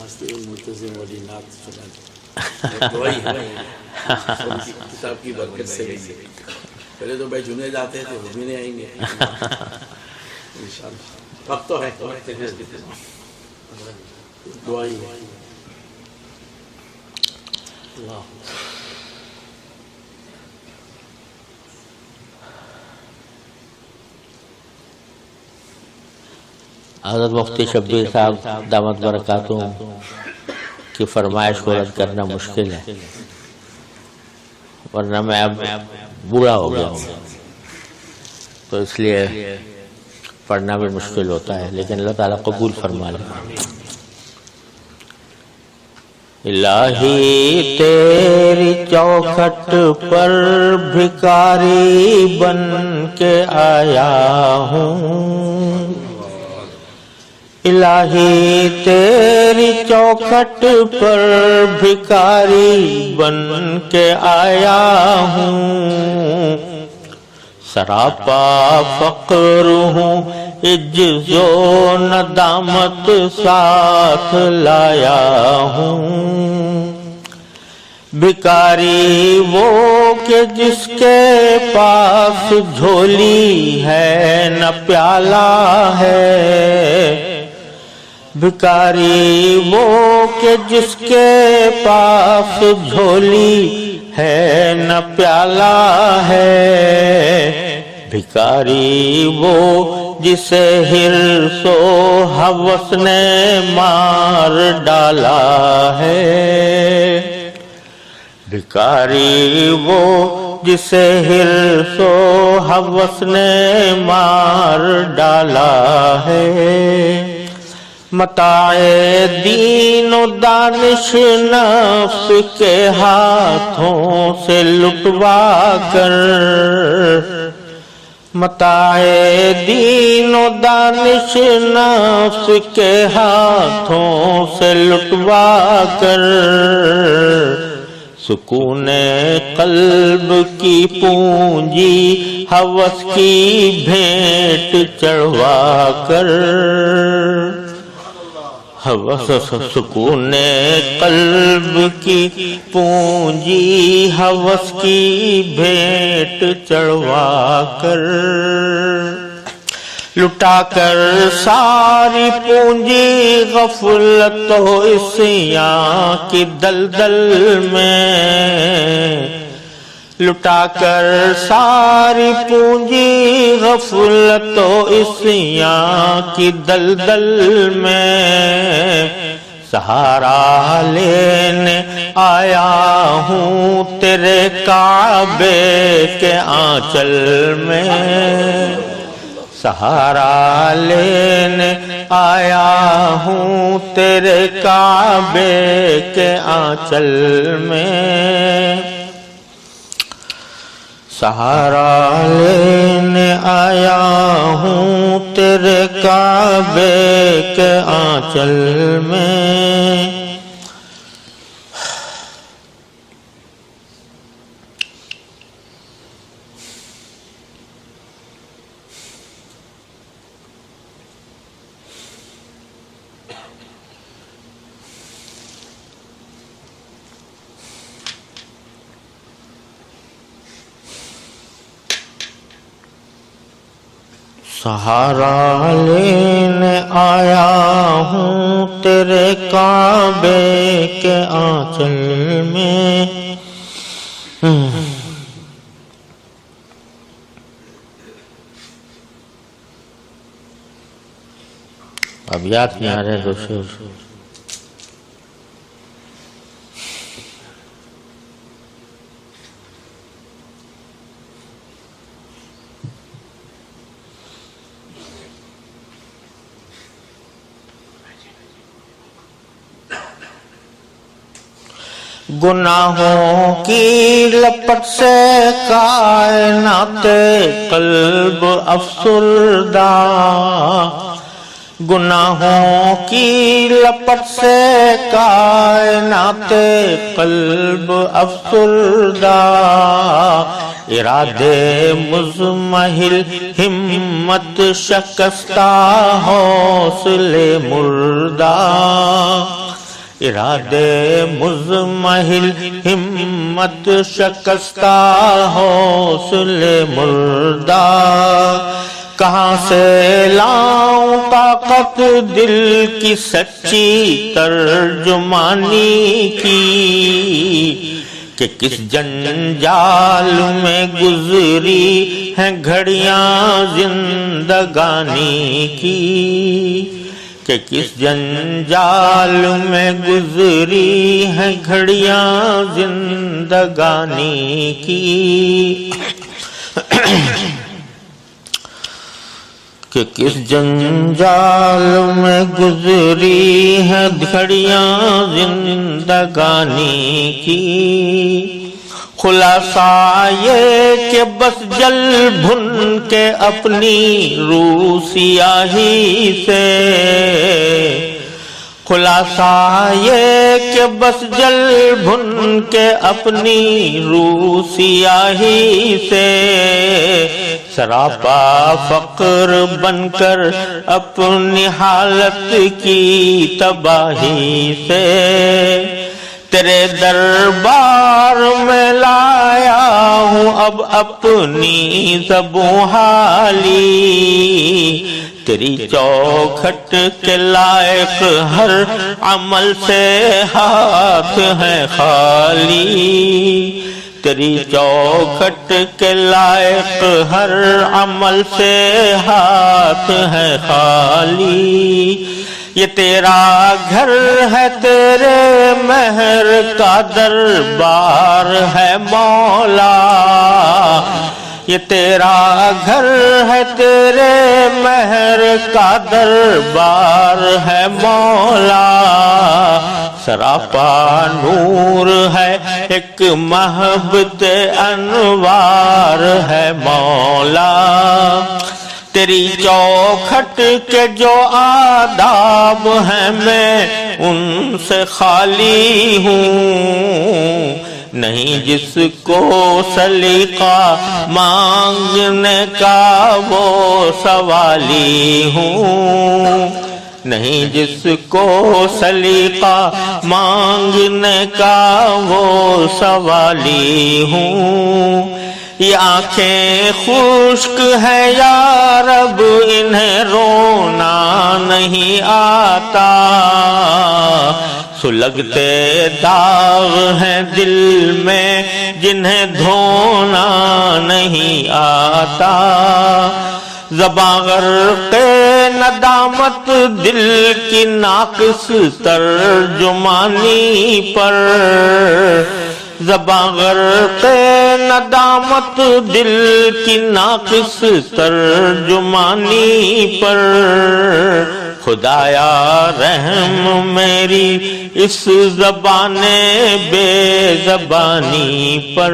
درخواست منتظم والی نعت سنا دعائی ہے کتاب کی برکت سے بھی. پہلے تو بھائی جنید آتے تھے، وہ بھی نہیں آئیں گے انشاءاللہ. وقت تو ہے، دعائی ہے. اللہ حضرت مفتی شبیر صاحب دامت برکاتہم کی فرمائش کو رد کرنا مشکل ہے، ورنہ میں اب بوڑھا ہو گیا ہوں تو اس لیے پڑھنا بھی مشکل ہوتا ہے، لیکن اللہ تعالیٰ قبول فرما لے. الہی تیری چوکھٹ پر بھکاری بن کے آیا ہوں، الہی تیری چوکھٹ پر بھکاری بن کے آیا ہوں، سراپا فقر ہوں عجز و ندامت ساتھ لایا ہوں. بھکاری وہ کہ جس کے پاس جھولی ہے نہ پیالہ ہے، بھکاری وہ کہ جس کے پاس جھولی ہے نہ پیالہ ہے، بھکاری وہ جسے حرص و ہوس نے مار ڈالا ہے، بھکاری وہ جسے حرص و ہوس نے مار ڈالا ہے. متاع دین و دانش نفس کے ہاتھوں سے لٹوا کر، متاع دین و دانش نفس کے ہاتھوں سے لٹوا کر، سکون قلب کی پونجی ہوس کی بھیٹ چڑھوا کر، سکون قلب کی پونجی ہوس کی بھیٹ چڑھوا کر، لٹا کر ساری پونجی غفلت و عصیاں کی دلدل میں، لٹا کر ساری پونجی غفلت و عصیاں کی دلدل میں، سہارا لینے آیا ہوں تیرے کعبے کے آنچل میں، سہارا لینے آیا ہوں تیرے کعبے کے آنچل میں، سہارا لینے آیا ہوں تیرے کعبے کے آنچل میں. سہارا لینے آیا ہوں تیرے کعبے کے آنچل میں، اب یاد نہیں آ رہے دوسرے. گناہوں کی لپٹ سے کائنات قلب افسردہ، گناہوں کی لپٹ سے کائنات قلب افسردہ، ارادے مزمحل ہمت شکستہ حوصلے مردہ، ارادے مزمحل ہمت شکستہ حوصلے مردہ کہاں سے لاؤں طاقت دل کی سچی ترجمانی کی کہ کس جنجال میں گزری ہیں گھڑیاں زندگانی کی کہ کس جنجال میں گزری ہیں گھڑیاں زندگانی کی کہ کس جنجال میں گزری ہیں گھڑیاں زندگانی کی خلاصہ یہ کہ بس جل بھن کے اپنی روح سیاہی سے خلاصہ یہ کہ بس جل بھن کے اپنی روح سیاہی سے سراپا فقر بن کر اپنی حالت کی تباہی سے تیرے دربار میں لایا ہوں اب اپنی زبوں حالی تیری چوکھٹ کے لائق ہر عمل سے ہاتھ ہے خالی تیری چوکھٹ کے لائق ہر عمل سے ہاتھ ہے خالی یہ تیرا گھر ہے تیرے مہر کا دربار ہے مولا یہ تیرا گھر ہے تیرے مہر کا دربار ہے مولا سراپا نور ہے ایک محبت انوار ہے مولا تیری چوکھٹ کے جو آداب ہیں میں ان سے خالی ہوں نہیں جس کو سلیقہ مانگنے کا وہ سوالی ہوں نہیں جس کو سلیقہ مانگنے کا وہ سوالی ہوں یہ آنکھیں خشک ہے یا رب انہیں رونا نہیں آتا سلگتے داغ ہیں دل میں جنہیں دھونا نہیں آتا زباں غرق ندامت دل کی ناقص ترجمانی پر زباں غرق ندامت دل کی ناقص ترجمانی پر خدایا رحم میری اس زبان بے زبانی پر